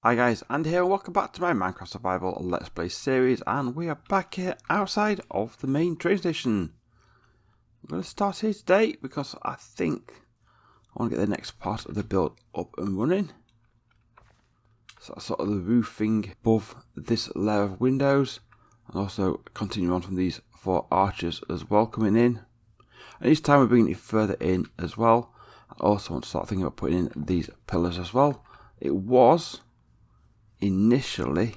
Hi guys, Andy here and welcome back to my Minecraft Survival Let's Play series, and we are back here outside of the main train station. I'm going to start here today because I think I want to get the next part of the build up and running. So that's sort of the roofing above this layer of windows, and also continue on from these 4 arches as well coming in. And each time we're bringing it further in as well. I also want to start thinking about putting in these pillars as well. It was initially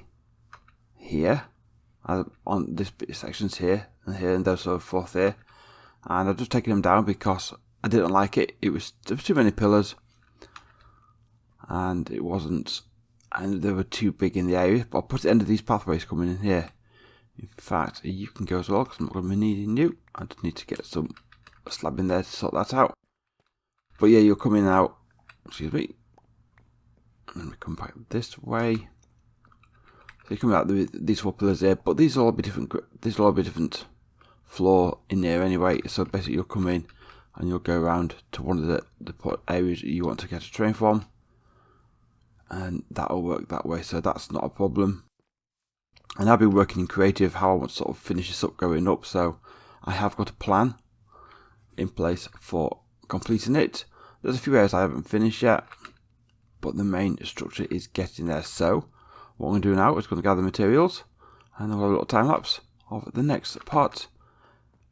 here on this bit sections here and those so forth here, and I've just taken them down because I didn't like it. There was too many pillars and they were too big in the area, but I'll put the end of these pathways coming in here. In fact, you can go as well because I'm not going to be needing you. I just need to get some slab in there to sort that out. But yeah, you're coming out, excuse me, and we come back this way. So you come out these 4 pillars there, but these will all be different. These will all be different floor in there anyway. So basically, you'll come in and you'll go around to one of the areas that you want to get a train from, and that'll work that way. So that's not a problem. And I'll be working in creative how I want to sort of finish this up going up. So I have got a plan in place for completing it. There's a few areas I haven't finished yet, but the main structure is getting there. So what I'm going to do now is going to gather materials, and I'll have a little time lapse of the next part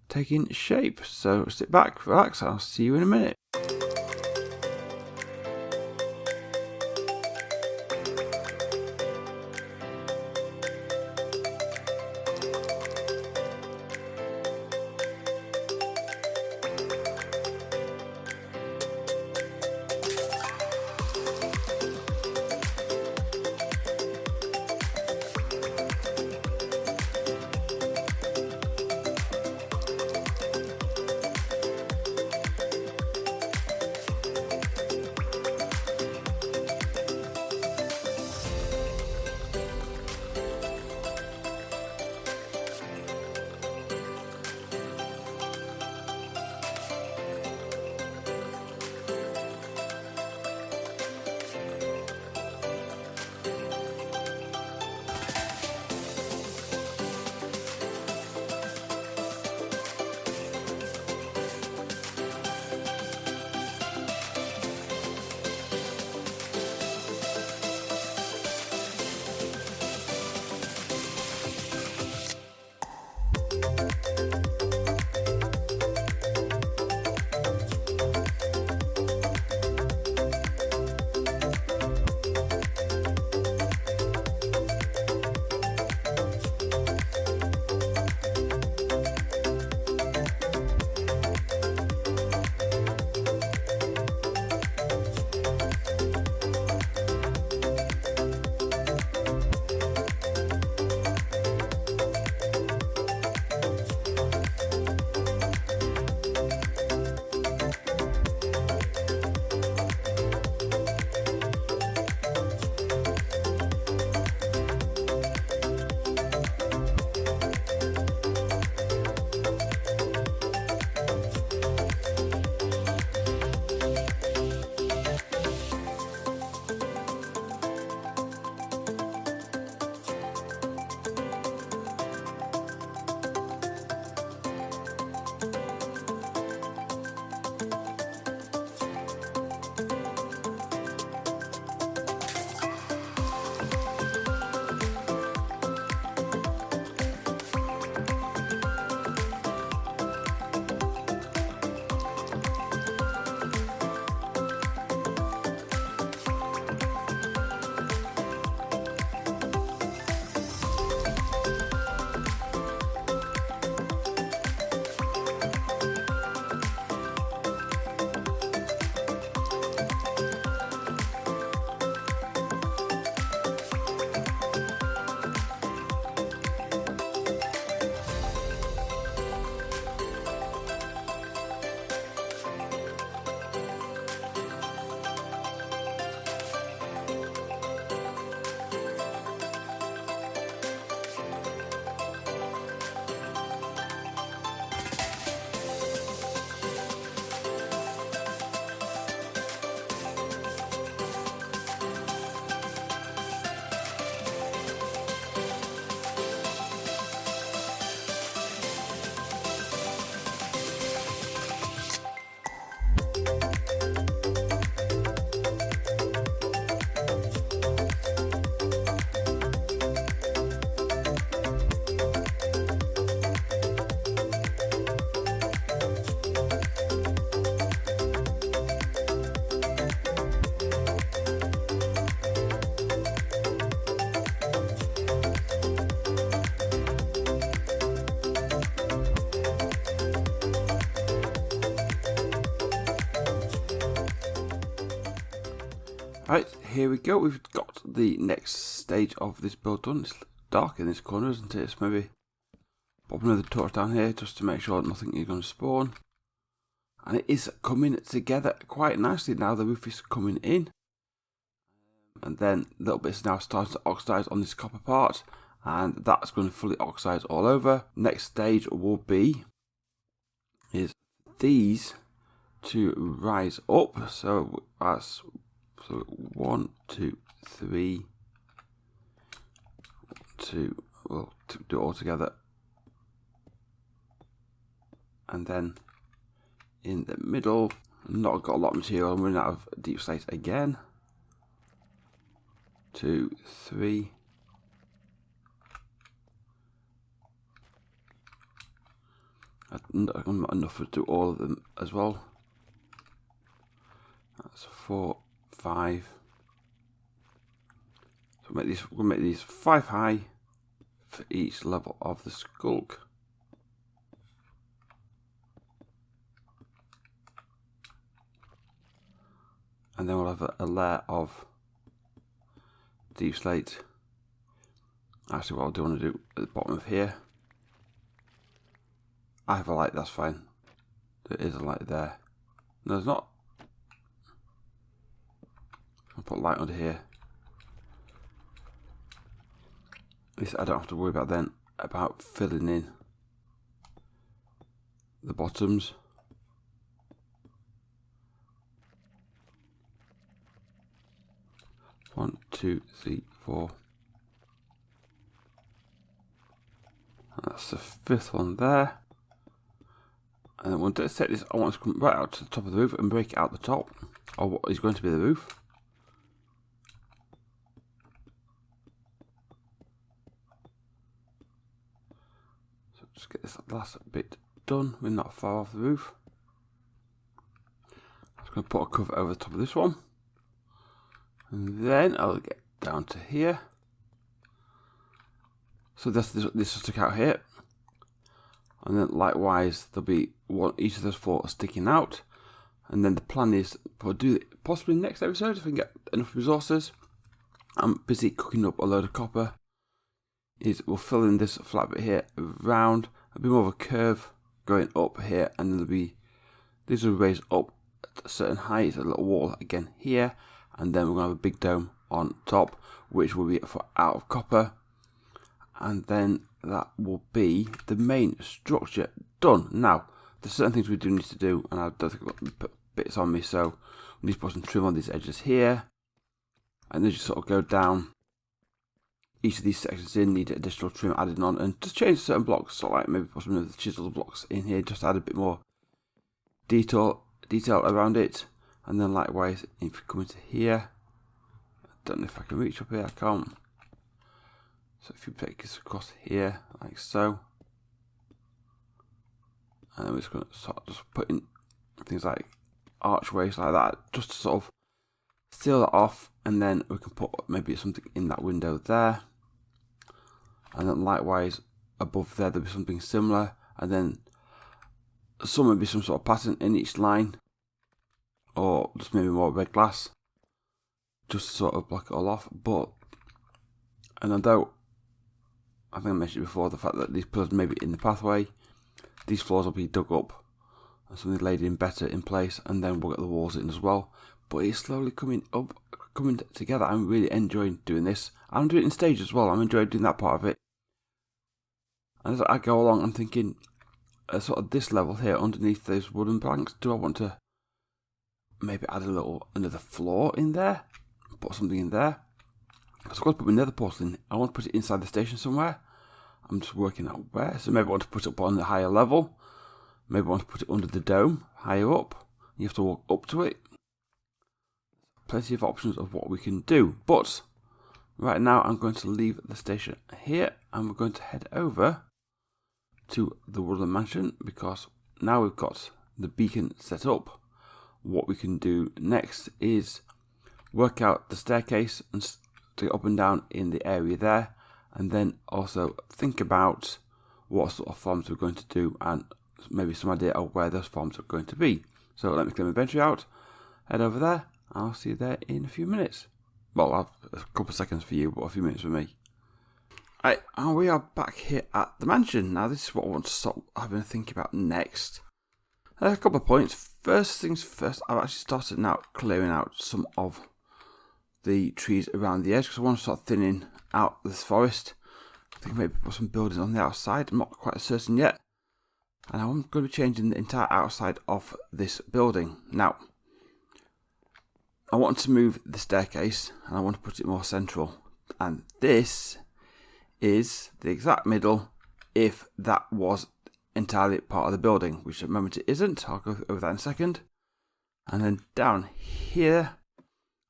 taking shape. So sit back, relax, I'll see you in a minute. Right, here we go. We've got the next stage of this build done. It's dark in this corner, isn't it? It's maybe pop another torch down here just to make sure nothing is going to spawn. And it is coming together quite nicely now. The roof is coming in. And then little bits now starting to oxidize on this copper part. And that's going to fully oxidize all over. Next stage will be is these to rise up. So that's 1, 2, 3, 2. We'll do it all together. And then in the middle, not got a lot of material. I'm running out of deep slate again. 2, 3. Not enough to do all of them as well. That's 4, 5. So we'll make these 5 high for each level of the skulk. And then we'll have a layer of deep slate. Actually, what I do want to do at the bottom of here, I have a light, that's fine. There is a light there. No, there's not. I'll put light under here. At least I don't have to worry about then about filling in the bottoms. One, 2, 3, 4. That's the 5th one there. And then once I set this, I want to come right out to the top of the roof and break it out the top, or what is going to be the roof. So just get this last bit done. We're not far off the roof. I'm just going to put a cover over the top of this one. And then I'll get down to here. So this will stick out here. And then likewise there'll be each of those 4 sticking out. And then the plan is to do it possibly next episode if we can get enough resources. I'm busy cooking up a load of copper. We'll fill in this flat bit here around. There'll be more of a curve going up here, and then these will raise up at a certain height, a little wall again here. And then we're going to have a big dome on top, which will be out of copper. And then that will be the main structure done. Now, there's certain things we do need to do, and I don't think I've got bits on me, so we need to put some trim on these edges here. And then just sort of go down each of these sections in, need additional trim added on, and just change certain blocks, so like maybe put some of the chisel blocks in here, just add a bit more detail around it. And then likewise, if you come into here, I don't know if I can reach up here, I can't. So if you take this across here, like so. And then we're just going to sort of just put in things like archways like that, just to sort of seal that off. And then we can put maybe something in that window there. And then likewise, above there, there'll be something similar. And then some would be some sort of pattern in each line. Or just maybe more red glass, just to sort of block it all off. And although I think I mentioned before the fact that these pillars may be in the pathway, these floors will be dug up and something laid in better in place, and then we'll get the walls in as well. But it's slowly coming together. I'm really enjoying doing this. I'm doing it in stages as well. I'm enjoying doing that part of it. And as I go along, I'm thinking, sort of this level here underneath those wooden planks, do I want to maybe add another floor in there, put something in there? Because I've got to put my nether portal in. I want to put it inside the station somewhere. I'm just working out where. So maybe I want to put it up on the higher level. Maybe I want to put it under the dome, higher up. You have to walk up to it. Plenty of options of what we can do. But right now I'm going to leave the station here, and we're going to head over to the Woodland Mansion, because now we've got the beacon set up. What we can do next is work out the staircase and to get up and down in the area there, and then also think about what sort of farms we're going to do and maybe some idea of where those farms are going to be. So let me clear my inventory out, head over there, I'll see you there in a few minutes. Well, a couple of seconds for you, but a few minutes for me. Right, and we are back here at the mansion. Now, this is what I want to start having a think about next. A couple of points. First things first, I've actually started now clearing out some of the trees around the edge because I want to start thinning out this forest. I think maybe put some buildings on the outside. I'm not quite certain yet. And I'm going to be changing the entire outside of this building. Now, I want to move the staircase and I want to put it more central. And this is the exact middle if that was entirely part of the building, which at the moment it isn't. I'll go over that in a second. And then down here,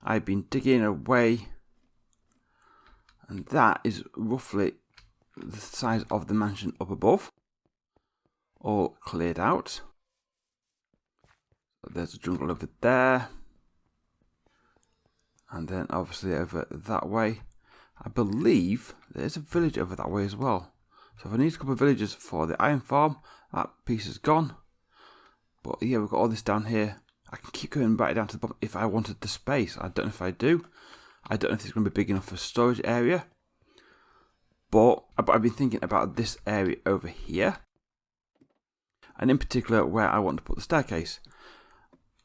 I've been digging away, and that is roughly the size of the mansion up above, all cleared out. There's a jungle over there, and then obviously over that way. I believe there's a village over that way as well. So if I need a couple of villages for the iron farm, that piece is gone. But yeah, we've got all this down here. I can keep going back down to the bottom if I wanted the space. I don't know if I do. I don't know if it's going to be big enough for storage area. But I've been thinking about this area over here. And in particular where I want to put the staircase.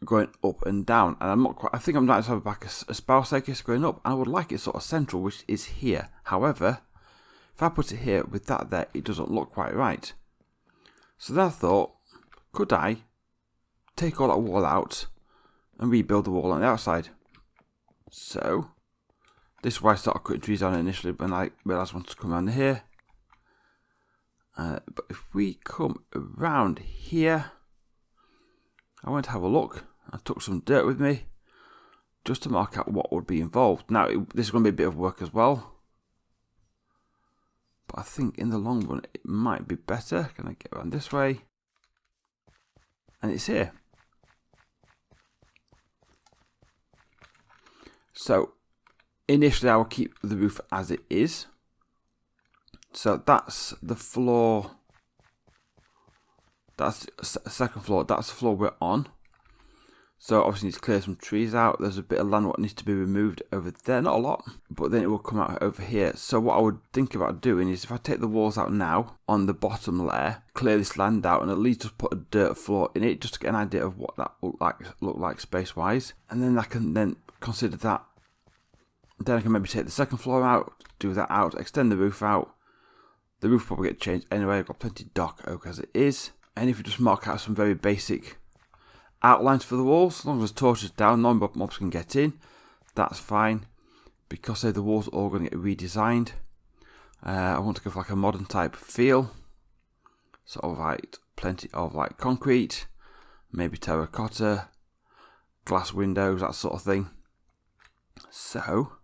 Going up and down. And I'm not quite, I think I'm going to have back a spiral staircase going up. And I would like it sort of central, which is here. However, if I put it here with that there, it doesn't look quite right. So then I thought, could I take all that wall out and rebuild the wall on the outside? So, this is why I started cutting trees down initially when I realised I wanted to come around here. But if we come around here, I went to have a look. I took some dirt with me just to mark out what would be involved. Now, this is going to be a bit of work as well. But I think in the long run it might be better. Can I get around this way? And it's here. So initially I will keep the roof as it is. So that's the floor. That's the second floor. That's the floor we're on. So obviously need to clear some trees out. There's a bit of land what needs to be removed over there. Not a lot, but then it will come out over here. So what I would think about doing is if I take the walls out now on the bottom layer, clear this land out and at least just put a dirt floor in it just to get an idea of what that look like space wise. And then I can then consider that. Then I can maybe take the second floor out, do that out, extend the roof out. The roof will probably get changed anyway. I've got plenty of dark oak as it is. And if you just mark out some very basic outlines for the walls, as long as the torch is down, non-mobs can get in, that's fine. Because the walls are all going to get redesigned, I want to go for like a modern type feel, sort of like plenty of like concrete, maybe terracotta, glass windows, that sort of thing. So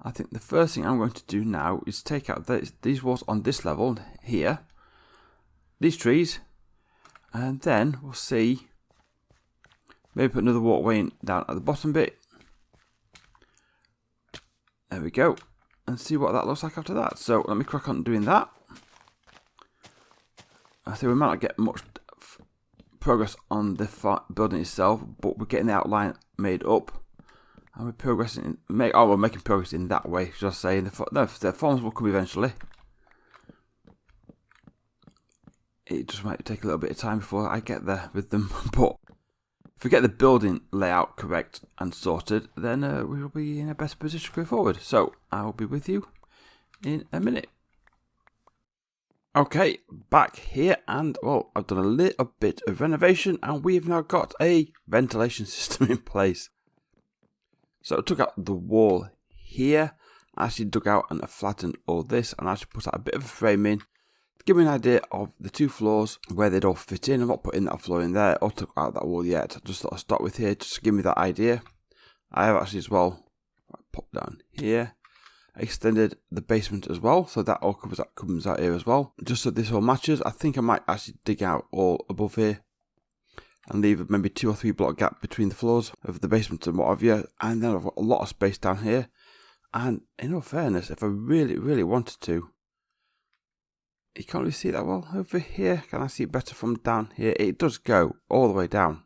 I think the first thing I'm going to do now is take out these walls on this level here, these trees, and then we'll see. Maybe put another walkway in down at the bottom bit. There we go. And see what that looks like after that. So let me crack on doing that. I think we might not get much progress on the building itself, but we're getting the outline made up. And we're progressing. We're making progress in that way, should I say. The forms will come eventually. It just might take a little bit of time before I get there with them, but if we get the building layout correct and sorted, then we will be in a better position going forward. So I will be with you in a minute. Okay, back here, and well, I've done a little bit of renovation, and we've now got a ventilation system in place. So I took out the wall here, I actually dug out and flattened all this, and I actually put out a bit of a frame in. Give me an idea of the two floors, where they'd all fit in. I'm not putting that floor in there or took out that wall yet. I just thought I'd start with here just to give me that idea. I have actually as well, pop down here, extended the basement as well, so that all comes out here as well. Just so this all matches, I think I might actually dig out all above here and leave maybe 2 or 3 block gap between the floors of the basement and what have you. And then I've got a lot of space down here. And in all fairness, if I really, really wanted to, you can't really see that well over here. Can I see it better from down here? It does go all the way down.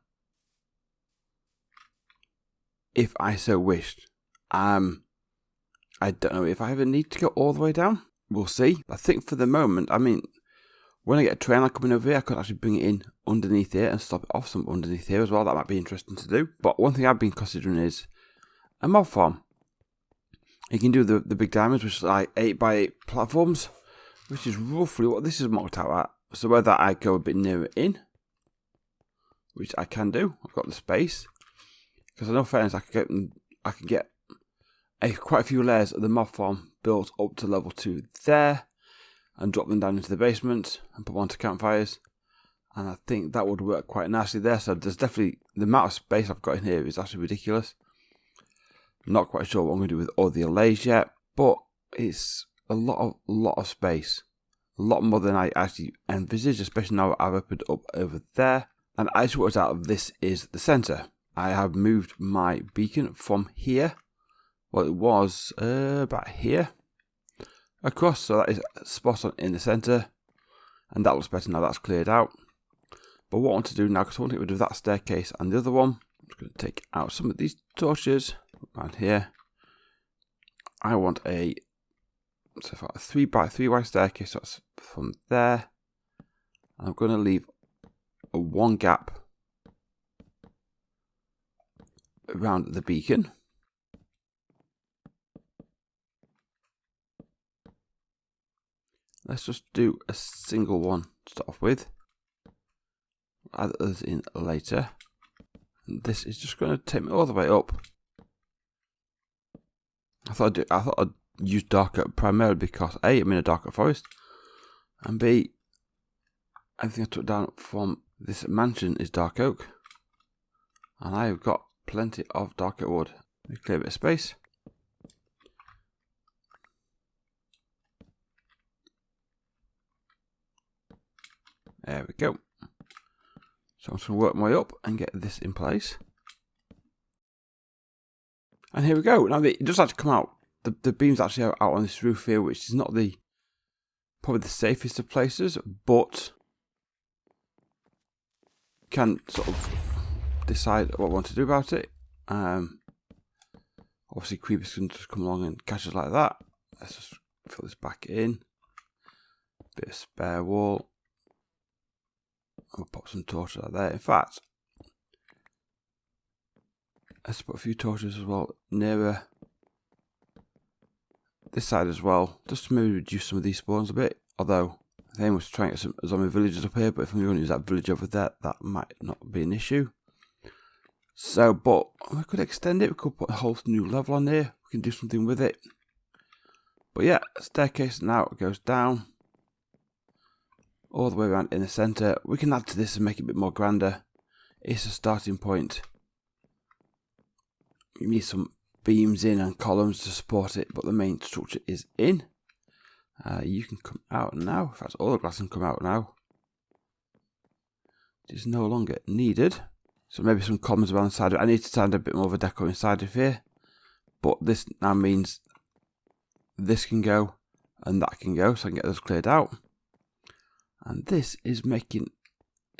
if I so wished. I don't know if I ever need to go all the way down. We'll see. I think for the moment, I mean, when I get a train line coming over here, I could actually bring it in underneath here and stop it off some underneath here as well. That might be interesting to do. But one thing I've been considering is a mob farm. You can do the big diamonds, which is like 8x8 platforms, which is roughly what this is marked out at. So whether I go a bit nearer in, which I can do, I've got the space, because I know, fairness, I can get quite a few layers of the mob farm built up to level 2 there, and drop them down into the basement and put them onto campfires, and I think that would work quite nicely there. So there's definitely, the amount of space I've got in here is actually ridiculous. Not quite sure what I'm going to do with all the allays yet, but it's a lot of space. A lot more than I actually envisaged, especially now I've opened up over there. And I just worked out this is the centre. I have moved my beacon from here. Well, it was about here. Across, so that is spot on in the centre. And that looks better now that's cleared out. But what I want to do now, because I want to get rid of that staircase and the other one, I'm just going to take out some of these torches around here. I want a 3x3 wide staircase, so that's from there. And I'm going to leave a 1 gap around the beacon. Let's just do a single one to start off with. Add others in later. And this is just going to take me all the way up. I thought I'd use dark oak primarily because A, I'm in a dark oak forest, and B, everything I took down from this mansion is dark oak, and I've got plenty of dark oak wood. Let me clear a bit of space. There we go. So I'm just going to work my way up and get this in place. And here we go. Now it does actually come out. The beam's actually out on this roof here, which is not probably the safest of places, but can sort of decide what I want to do about it. Obviously creepers can just come along and catch us like that. Let's just fill this back in. Bit of spare wall. I'll pop some torches out there. In fact, let's put a few torches as well nearer this side as well, just to maybe reduce some of these spawns a bit. Although the aim was to try and get some zombie villagers up here, but if I'm going to use that village over there, that might not be an issue. So, but we could extend it. We could put a whole new level on here. We can do something with it. But yeah, staircase now goes down all the way around in the centre. We can add to this and make it a bit more grander. It's a starting point. You need some beams in and columns to support it, but the main structure is in. You can come out now. In fact, all the glass can come out now. It is no longer needed. So maybe some columns around the side. I need to stand a bit more of a deco inside of here. But this now means this can go and that can go, so I can get those cleared out. And this is making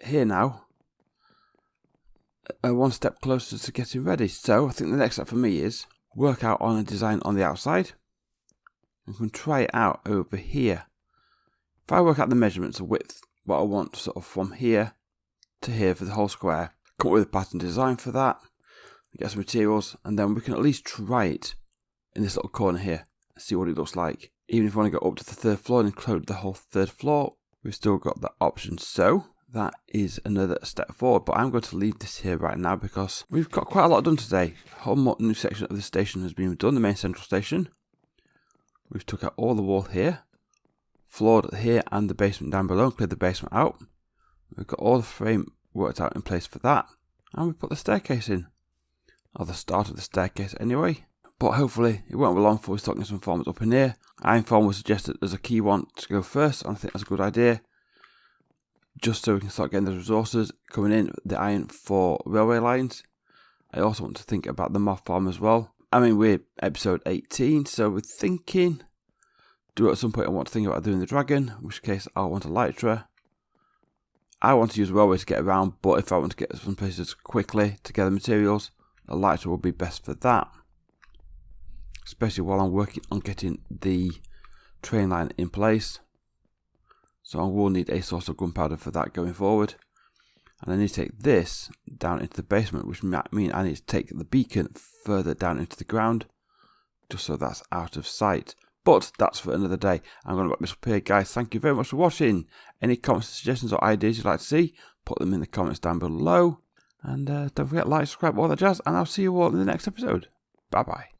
here now one step closer to getting ready. So I think the next step for me is work out on a design on the outside. I can try it out over here. If I work out the measurements of width, what I want sort of from here to here for the whole square, come up with a pattern design for that, get some materials, and then we can at least try it in this little corner here and see what it looks like. Even if we want to go up to the 3rd floor and include the whole 3rd floor, we've still got that option. So that is another step forward, but I'm going to leave this here right now because we've got quite a lot done today. A whole new section of the station has been done, the main central station. We've took out all the wall here, floored here and the basement down below, cleared the basement out. We've got all the frame worked out in place for that, and we put the staircase in, or the start of the staircase anyway. But hopefully it won't be long before we start getting some farms up in here. Iron farm was suggested as a key one to go first, and I think that's a good idea. Just so we can start getting the resources coming in, the iron for railway lines. I also want to think about the moth farm as well. I mean, we're episode 18, so we're thinking, at some point I want to think about doing the dragon, in which case I'll want a elytra. I want to use railway to get around, but if I want to get some places quickly to gather materials, a lighter will be best for that, especially while I'm working on getting the train line in place. So I will need a source of gunpowder for that going forward. And I need to take this down into the basement, which might mean I need to take the beacon further down into the ground, just so that's out of sight. But that's for another day. I'm going to wrap this up here, guys. Thank you very much for watching. Any comments, suggestions, or ideas you'd like to see, put them in the comments down below. And don't forget, like, subscribe, all that jazz. And I'll see you all in the next episode. Bye-bye.